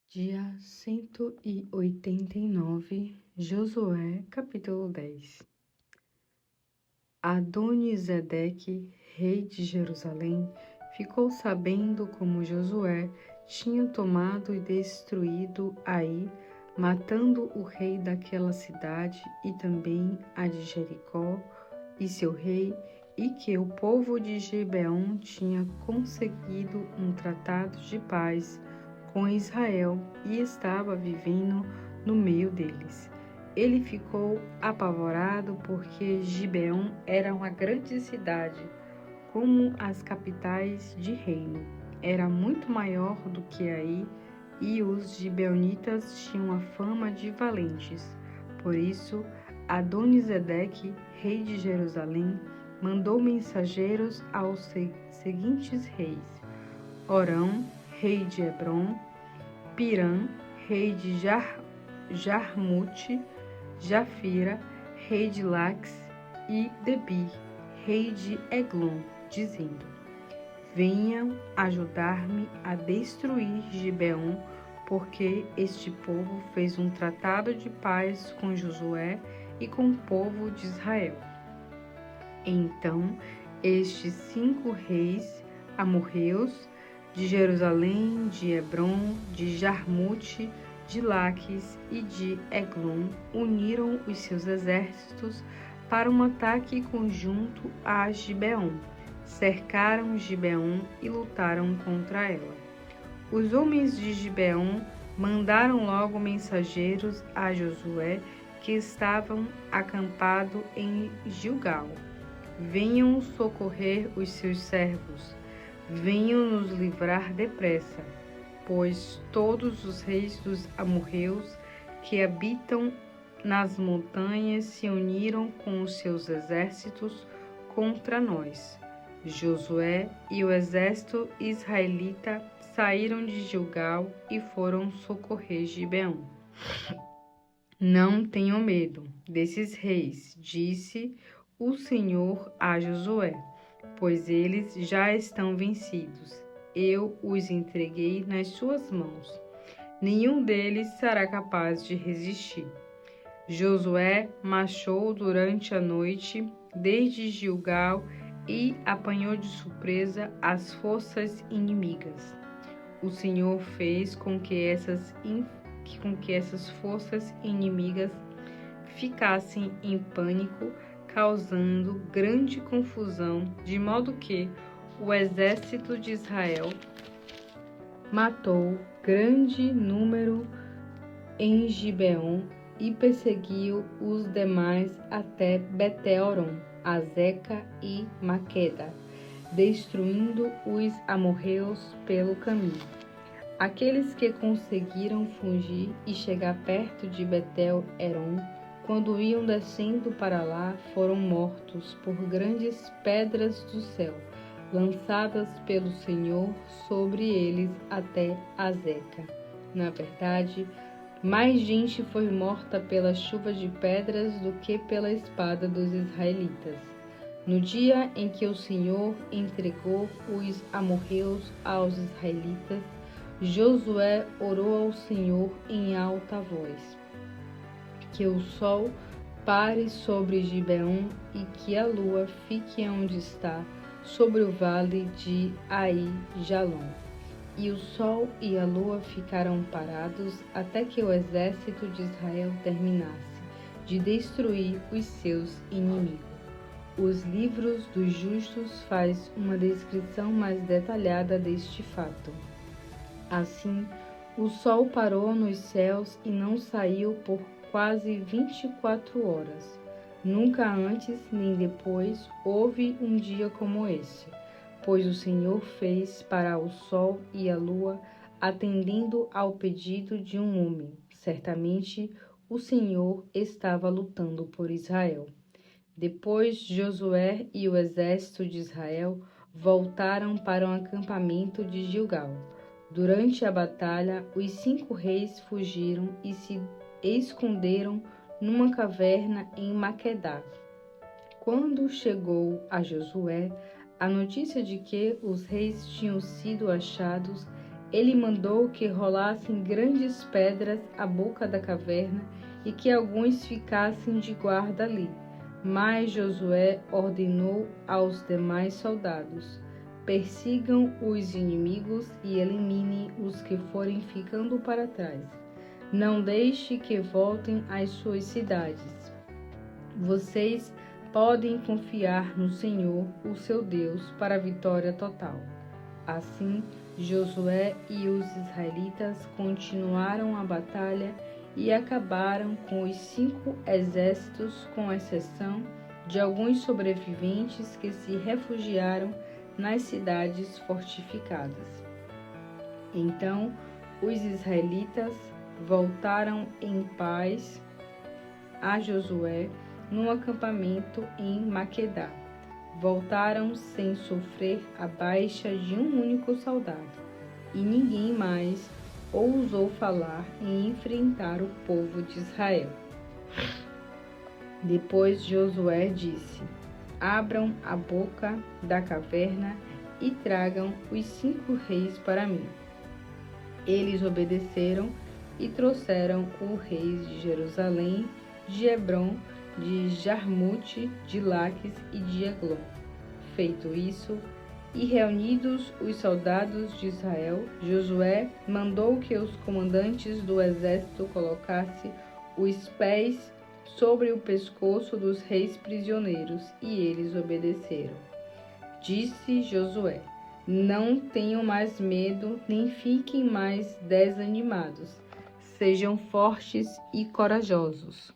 Dia 189, Josué, capítulo 10. Adonisedeque, rei de Jerusalém, ficou sabendo como Josué tinha tomado e destruído Ai, matando o rei daquela cidade e também a de Jericó e seu rei, e que o povo de Gibeon tinha conseguido um tratado de paz com Israel e estava vivendo no meio deles. Ele ficou apavorado porque Gibeon era uma grande cidade, como as capitais de reino. Era muito maior do que Ai, e os gibeonitas tinham a fama de valentes. Por isso, Adonisedeque, rei de Jerusalém, mandou mensageiros aos seguintes reis: Orão, rei de Hebrom, Pirã, rei de Jarmute, Jafira, rei de Lax, e Debir, rei de Eglon, dizendo: Venham ajudar-me a destruir Gibeon, porque este povo fez um tratado de paz com Josué e com o povo de Israel. Então, estes 5 reis amorreus, de Jerusalém, de Hebrom, de Jarmute, de Laques e de Eglon, uniram os seus exércitos para um ataque conjunto a Gibeon. Cercaram Gibeon e lutaram contra ela. Os homens de Gibeon mandaram logo mensageiros a Josué, que estavam acampados em Gilgal: Venham socorrer os seus servos, venham nos livrar depressa, pois todos os reis dos amorreus que habitam nas montanhas se uniram com os seus exércitos contra nós. Josué e o exército israelita saíram de Gilgal e foram socorrer Gibeon. Não tenham medo desses reis, disse o Senhor a Josué, pois eles já estão vencidos. Eu os entreguei nas suas mãos. Nenhum deles será capaz de resistir. Josué marchou durante a noite desde Gilgal e apanhou de surpresa as forças inimigas. O Senhor fez com que essas forças inimigas ficassem em pânico, causando grande confusão, de modo que o exército de Israel matou grande número em Gibeon e perseguiu os demais até Betel-Horon, Azeca e Maqueda, destruindo os amorreus pelo caminho. Aqueles que conseguiram fugir e chegar perto de Betel-Horon, quando iam descendo para lá, foram mortos por grandes pedras do céu, lançadas pelo Senhor sobre eles até Azeca. Na verdade, mais gente foi morta pela chuva de pedras do que pela espada dos israelitas. No dia em que o Senhor entregou os amorreus aos israelitas, Josué orou ao Senhor em alta voz: que o sol pare sobre Gibeon e que a lua fique onde está, sobre o vale de Ai-Jalon. E o sol e a lua ficaram parados até que o exército de Israel terminasse de destruir os seus inimigos. Os livros dos justos faz uma descrição mais detalhada deste fato. Assim, o sol parou nos céus e não saiu por quase 24 horas. Nunca antes nem depois houve um dia como esse, pois o Senhor fez parar o sol e a lua, atendendo ao pedido de um homem. Certamente o Senhor estava lutando por Israel. Depois, Josué e o exército de Israel voltaram para o acampamento de Gilgal. Durante a batalha, os 5 reis fugiram e se esconderam numa caverna em Maquedá. Quando chegou a Josué a notícia de que os reis tinham sido achados, Ele mandou que rolassem grandes pedras à boca da caverna e que alguns ficassem de guarda ali. Mas Josué ordenou aos demais soldados: persigam os inimigos e eliminem os que forem ficando para trás. Não deixe que voltem às suas cidades. Vocês podem confiar no Senhor, o seu Deus, para a vitória total. Assim, Josué e os israelitas continuaram a batalha e acabaram com os 5 exércitos, com exceção de alguns sobreviventes que se refugiaram nas cidades fortificadas. Então, os israelitas voltaram em paz a Josué no acampamento em Maquedá. Voltaram sem sofrer a baixa de um único soldado, e ninguém mais ousou falar em enfrentar o povo de Israel. Depois Josué disse: abram a boca da caverna e tragam os 5 reis para mim. Eles obedeceram e trouxeram o rei de Jerusalém, de Hebrom, de Jarmute, de Laques e de Eglon. Feito isso, e reunidos os soldados de Israel, Josué mandou que os comandantes do exército colocassem os pés sobre o pescoço dos reis prisioneiros, e eles obedeceram. Disse Josué: não tenham mais medo, nem fiquem mais desanimados. Sejam fortes e corajosos.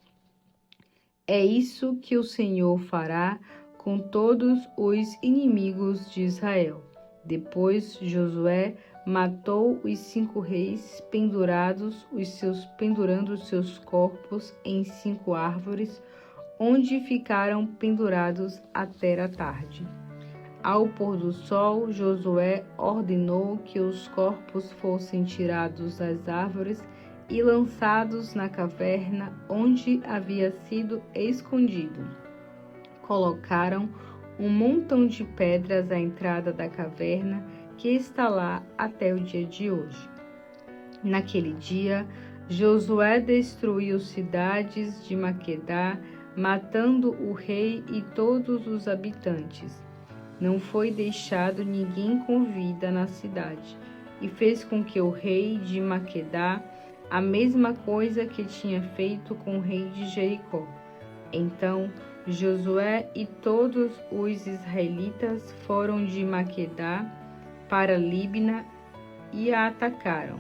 É isso que o Senhor fará com todos os inimigos de Israel. Depois Josué matou os 5 reis, pendurando os seus corpos em 5 árvores, onde ficaram pendurados até a tarde. Ao pôr do sol, Josué ordenou que os corpos fossem tirados das árvores e lançados na caverna onde havia sido escondido. Colocaram um montão de pedras à entrada da caverna, que está lá até o dia de hoje. Naquele dia, Josué destruiu cidades de Maquedá, matando o rei e todos os habitantes. Não foi deixado ninguém com vida na cidade, e fez com que o rei de Maquedá a mesma coisa que tinha feito com o rei de Jericó. Então Josué e todos os israelitas foram de Maquedá para Libna e a atacaram.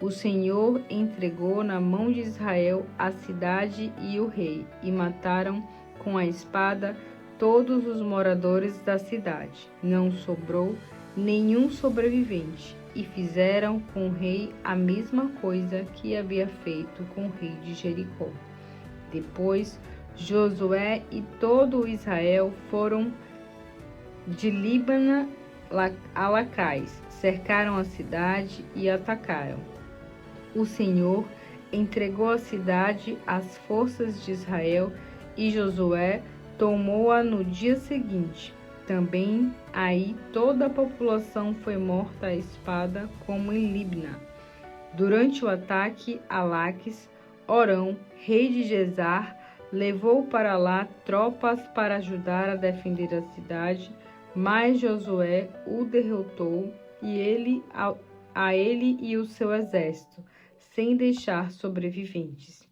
O Senhor entregou na mão de Israel a cidade e o rei, e mataram com a espada todos os moradores da cidade. Não sobrou nenhum sobrevivente. E fizeram com o rei a mesma coisa que havia feito com o rei de Jericó. Depois, Josué e todo Israel foram de Libna a Lacais, cercaram a cidade e atacaram. O Senhor entregou a cidade às forças de Israel e Josué tomou-a no dia seguinte. Também aí toda a população foi morta à espada, como em Libna. Durante o ataque a Laques, Orão, rei de Gesar, levou para lá tropas para ajudar a defender a cidade, mas Josué o derrotou a ele e o seu exército, sem deixar sobreviventes.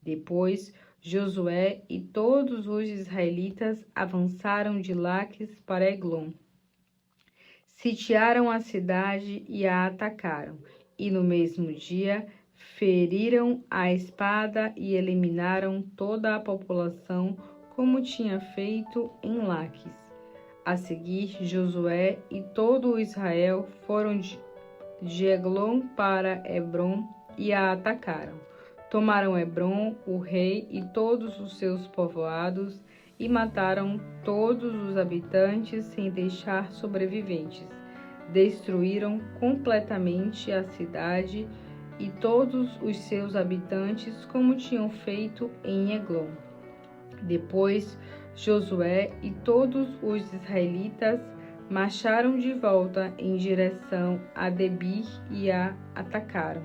Depois, Josué e todos os israelitas avançaram de Laques para Eglon. Sitiaram a cidade e a atacaram, e no mesmo dia feriram a espada e eliminaram toda a população, como tinha feito em Laques. A seguir, Josué e todo o Israel foram de Eglon para Hebrom e a atacaram. Tomaram Hebrom, o rei e todos os seus povoados, e mataram todos os habitantes sem deixar sobreviventes. Destruíram completamente a cidade e todos os seus habitantes, como tinham feito em Eglon. Depois, Josué e todos os israelitas marcharam de volta em direção a Debir e a atacaram.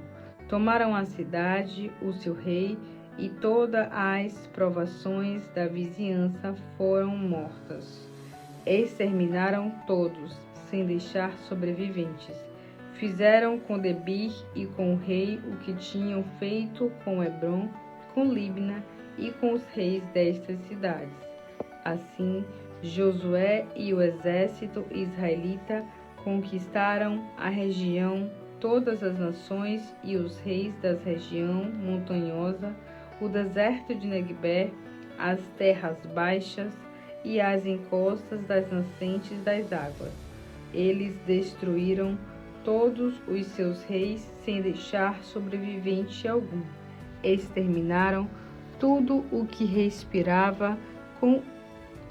Tomaram a cidade, o seu rei e todas as provações da vizinhança foram mortas. Exterminaram todos, sem deixar sobreviventes. Fizeram com Debir e com o rei o que tinham feito com Hebrom, com Libna e com os reis destas cidades. Assim, Josué e o exército israelita conquistaram a região, todas as nações e os reis da região montanhosa, o deserto de Negueb, as terras baixas e as encostas das nascentes das águas. Eles destruíram todos os seus reis sem deixar sobrevivente algum. Exterminaram tudo o que respirava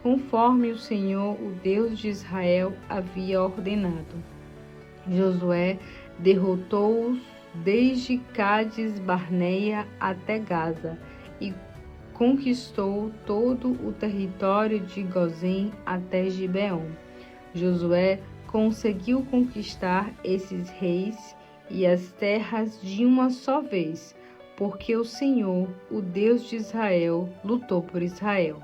conforme o Senhor, o Deus de Israel, havia ordenado. Josué derrotou-os desde Cádiz Barneia até Gaza e conquistou todo o território de Gozém até Gibeon. Josué conseguiu conquistar esses reis e as terras de uma só vez, porque o Senhor, o Deus de Israel, lutou por Israel.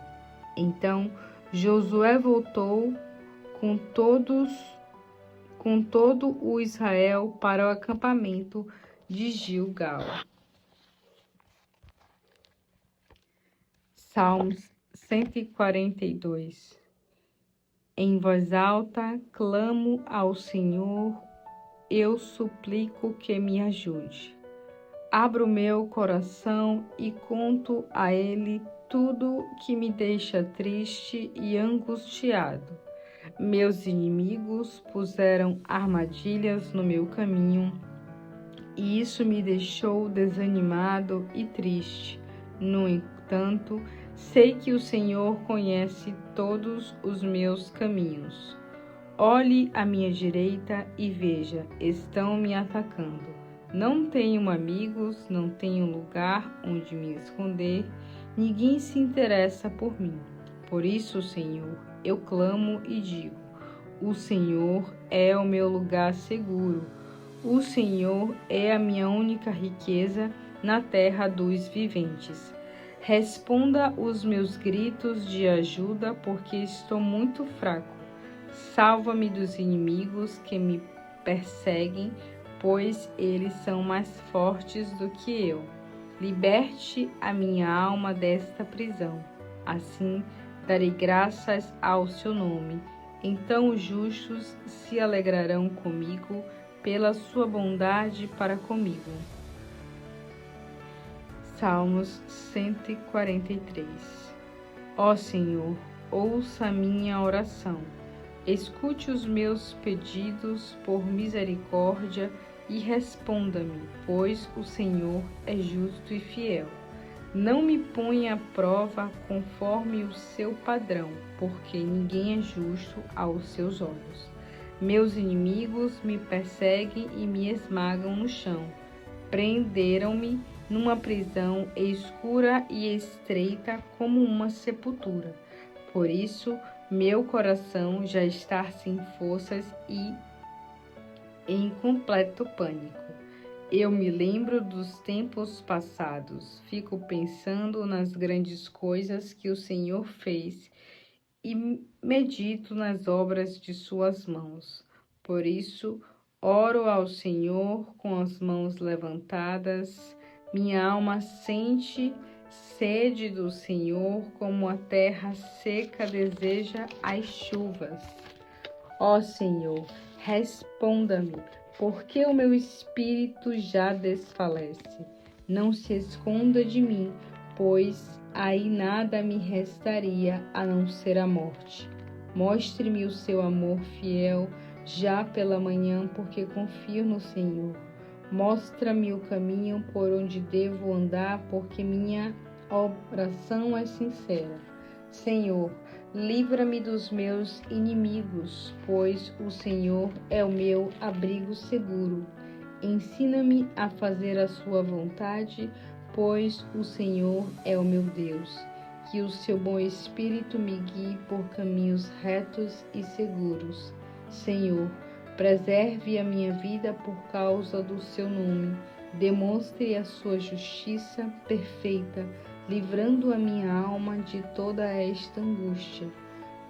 Então Josué voltou com todo o Israel para o acampamento de Gilgal. Salmos 142. Em voz alta clamo ao Senhor, eu suplico que me ajude. Abro meu coração e conto a Ele tudo que me deixa triste e angustiado. Meus inimigos puseram armadilhas no meu caminho, e isso me deixou desanimado e triste. No entanto, sei que o Senhor conhece todos os meus caminhos. Olhe à minha direita e veja, estão me atacando. Não tenho amigos, não tenho lugar onde me esconder, ninguém se interessa por mim. Por isso, Senhor, eu clamo e digo: o Senhor é o meu lugar seguro. O Senhor é a minha única riqueza na terra dos viventes. Responda os meus gritos de ajuda, porque estou muito fraco. Salva-me dos inimigos que me perseguem, pois eles são mais fortes do que eu. Liberte a minha alma desta prisão. Assim darei graças ao seu nome. Então os justos se alegrarão comigo pela sua bondade para comigo. Salmos 143. Ó Senhor, ouça a minha oração. Escute os meus pedidos por misericórdia e responda-me, pois o Senhor é justo e fiel. Não me ponha à prova conforme o seu padrão, porque ninguém é justo aos seus olhos. Meus inimigos me perseguem e me esmagam no chão. Prenderam-me numa prisão escura e estreita como uma sepultura. Por isso, meu coração já está sem forças e em completo pânico. Eu me lembro dos tempos passados, fico pensando nas grandes coisas que o Senhor fez e medito nas obras de suas mãos. Por isso, oro ao Senhor com as mãos levantadas. Minha alma sente sede do Senhor, como a terra seca deseja as chuvas. Ó Senhor, responda-me, porque o meu espírito já desfalece. Não se esconda de mim, pois aí nada me restaria a não ser a morte. Mostre-me o seu amor fiel já pela manhã, porque confio no Senhor. Mostra-me o caminho por onde devo andar, porque minha oração é sincera. Senhor, livra-me dos meus inimigos, pois o Senhor é o meu abrigo seguro. Ensina-me a fazer a sua vontade, pois o Senhor é o meu Deus. Que o seu bom espírito me guie por caminhos retos e seguros. Senhor, preserve a minha vida por causa do seu nome. Demonstre a sua justiça perfeita, livrando a minha alma de toda esta angústia.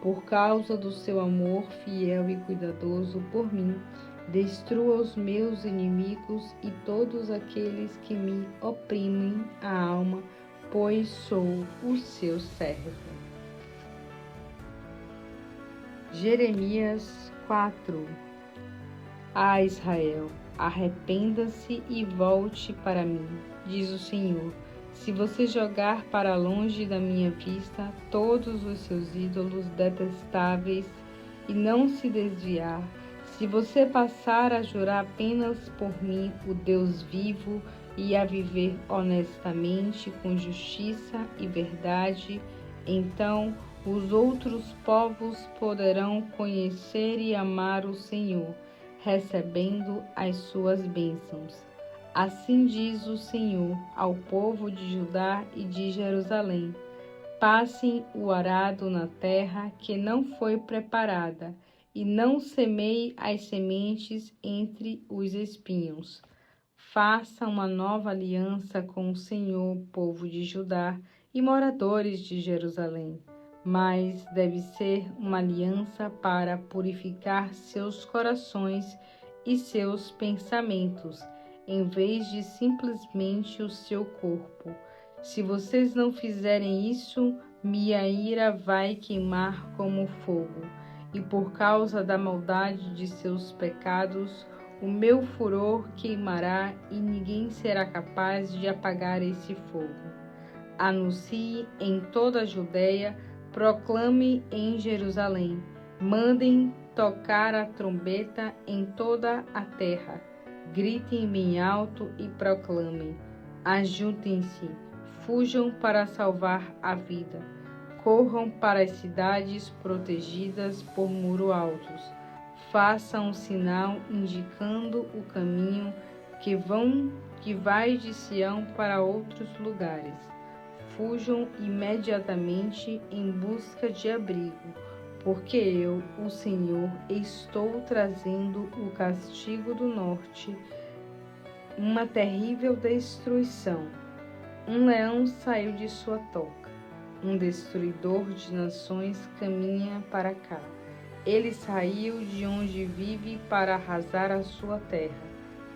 Por causa do seu amor fiel e cuidadoso por mim, destrua os meus inimigos e todos aqueles que me oprimem a alma, pois sou o seu servo. Jeremias 4. Ah, Israel, arrependa-se e volte para mim, diz o Senhor. Se você jogar para longe da minha vista todos os seus ídolos detestáveis e não se desviar, se você passar a jurar apenas por mim, o Deus vivo, e a viver honestamente, com justiça e verdade, então os outros povos poderão conhecer e amar o Senhor, recebendo as suas bênçãos. Assim diz o Senhor ao povo de Judá e de Jerusalém: passem o arado na terra que não foi preparada, e não semeie as sementes entre os espinhos. Faça uma nova aliança com o Senhor, povo de Judá e moradores de Jerusalém. Mas deve ser uma aliança para purificar seus corações e seus pensamentos, em vez de simplesmente o seu corpo. Se vocês não fizerem isso, minha ira vai queimar como fogo, e por causa da maldade de seus pecados, o meu furor queimará e ninguém será capaz de apagar esse fogo. Anuncie em toda a Judeia, proclame em Jerusalém, mandem tocar a trombeta em toda a terra, gritem bem alto e proclamem. Ajuntem-se, fujam para salvar a vida, corram para as cidades protegidas por muros altos, façam um sinal indicando o caminho que vai de Sião para outros lugares. Fujam imediatamente em busca de abrigo, porque eu, o Senhor, estou trazendo o castigo do norte, uma terrível destruição. Um leão saiu de sua toca, um destruidor de nações caminha para cá. Ele saiu de onde vive para arrasar a sua terra.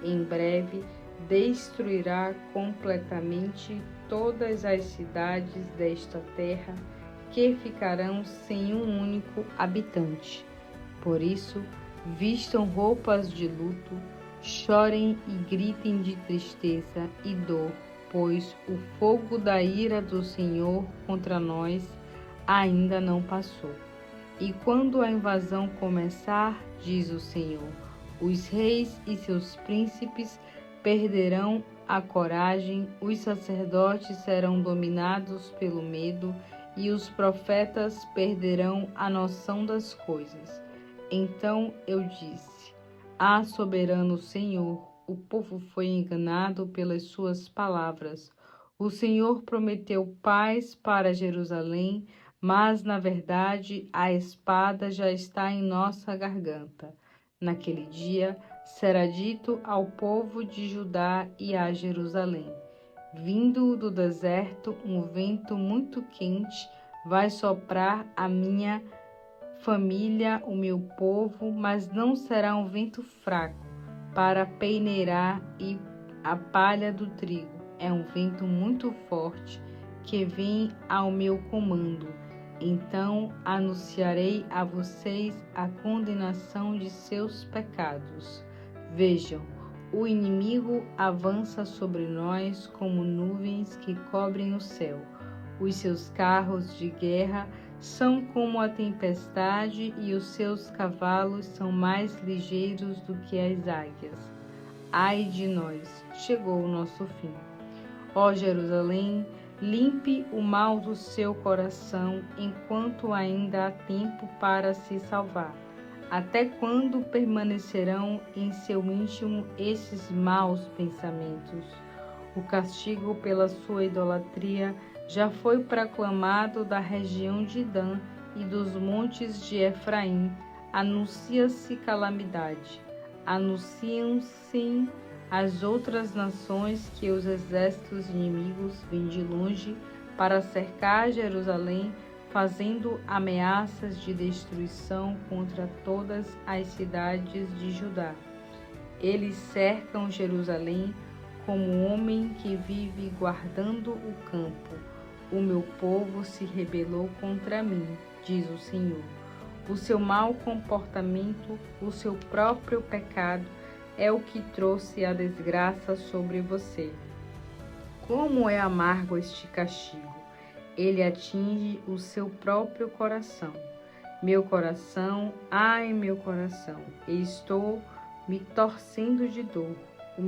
Em breve destruirá completamente todas as cidades desta terra, que ficarão sem um único habitante. Por isso, vistam roupas de luto, chorem e gritem de tristeza e dor, pois o fogo da ira do Senhor contra nós ainda não passou. E quando a invasão começar, diz o Senhor, os reis e seus príncipes perderão a coragem, os sacerdotes serão dominados pelo medo e os profetas perderão a noção das coisas. Então eu disse: ah, soberano Senhor, o povo foi enganado pelas suas palavras. O Senhor prometeu paz para Jerusalém, mas, na verdade, a espada já está em nossa garganta. Naquele dia, será dito ao povo de Judá e a Jerusalém: vindo do deserto, um vento muito quente vai soprar a minha família, o meu povo, mas não será um vento fraco para peneirar e a palha do trigo. É um vento muito forte que vem ao meu comando. Então anunciarei a vocês a condenação de seus pecados. Vejam, o inimigo avança sobre nós como nuvens que cobrem o céu. Os seus carros de guerra são como a tempestade e os seus cavalos são mais ligeiros do que as águias. Ai de nós, chegou o nosso fim. Ó Jerusalém, limpe o mal do seu coração enquanto ainda há tempo para se salvar. Até quando permanecerão em seu íntimo esses maus pensamentos? O castigo pela sua idolatria já foi proclamado da região de Dan e dos montes de Efraim, anuncia-se calamidade. Anunciam-se as outras nações que os exércitos inimigos vêm de longe para cercar Jerusalém, fazendo ameaças de destruição contra todas as cidades de Judá. Eles cercam Jerusalém como um homem que vive guardando o campo. O meu povo se rebelou contra mim, diz o Senhor. O seu mau comportamento, o seu próprio pecado, é o que trouxe a desgraça sobre você. Como é amargo este castigo! Ele atinge o seu próprio coração. Meu coração, ai meu coração, estou me torcendo de dor. O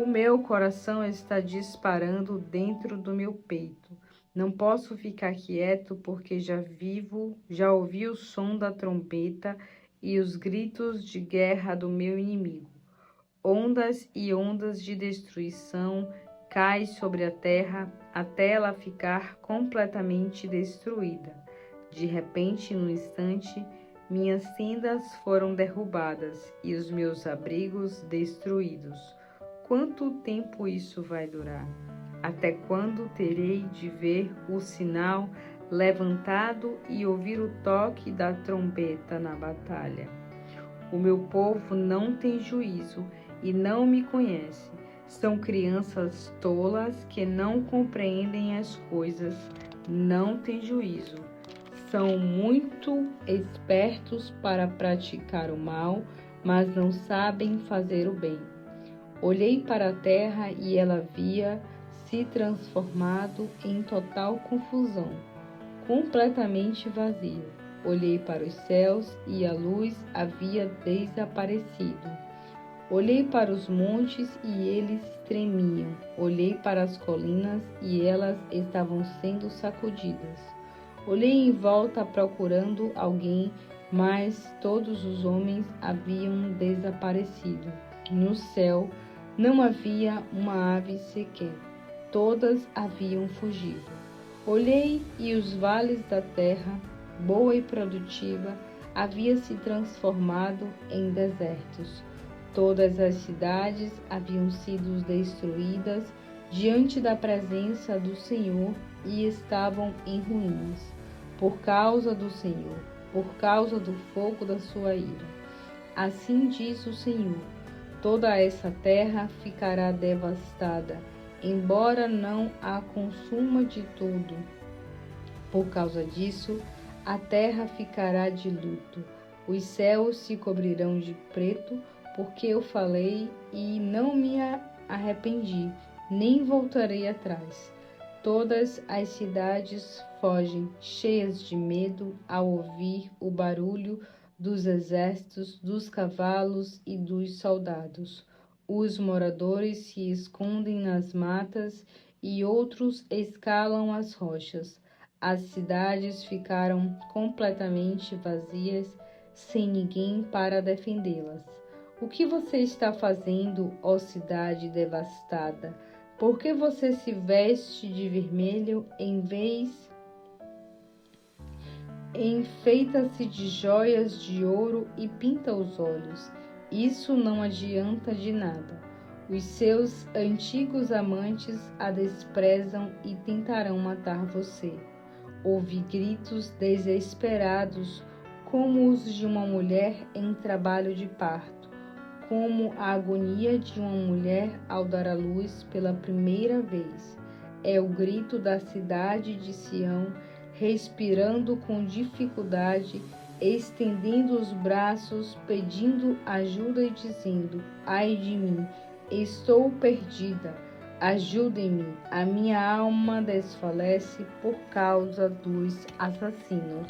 meu coração está disparando dentro do meu peito. Não posso ficar quieto porque já ouvi o som da trombeta e os gritos de guerra do meu inimigo. Ondas e ondas de destruição caem sobre a terra até ela ficar completamente destruída. De repente, num instante, minhas tendas foram derrubadas e os meus abrigos destruídos. Quanto tempo isso vai durar? Até quando terei de ver o sinal levantado e ouvir o toque da trombeta na batalha? O meu povo não tem juízo e não me conhece. São crianças tolas que não compreendem as coisas, não têm juízo. São muito espertos para praticar o mal, mas não sabem fazer o bem. Olhei para a terra e ela havia se transformado em total confusão, completamente vazia. Olhei para os céus e a luz havia desaparecido. Olhei para os montes e eles tremiam. Olhei para as colinas e elas estavam sendo sacudidas. Olhei em volta procurando alguém, mas todos os homens haviam desaparecido. No céu não havia uma ave sequer. Todas haviam fugido. Olhei e os vales da terra, boa e produtiva, havia se transformado em desertos. Todas as cidades haviam sido destruídas diante da presença do Senhor e estavam em ruínas, por causa do Senhor, por causa do fogo da sua ira. Assim diz o Senhor: toda essa terra ficará devastada, embora não a consuma de tudo. Por causa disso, a terra ficará de luto, os céus se cobrirão de preto, porque eu falei e não me arrependi, nem voltarei atrás. Todas as cidades fogem, cheias de medo, ao ouvir o barulho dos exércitos, dos cavalos e dos soldados. Os moradores se escondem nas matas e outros escalam as rochas. As cidades ficaram completamente vazias, sem ninguém para defendê-las. O que você está fazendo, ó cidade devastada? Por que você se veste de vermelho enfeita-se de joias de ouro e pinta os olhos? Isso não adianta de nada. Os seus antigos amantes a desprezam e tentarão matar você. Ouvi gritos desesperados, como os de uma mulher em trabalho de parto, como a agonia de uma mulher ao dar à luz pela primeira vez. É o grito da cidade de Sião, respirando com dificuldade, estendendo os braços, pedindo ajuda e dizendo: ai de mim, estou perdida, ajudem-me, a minha alma desfalece por causa dos assassinos.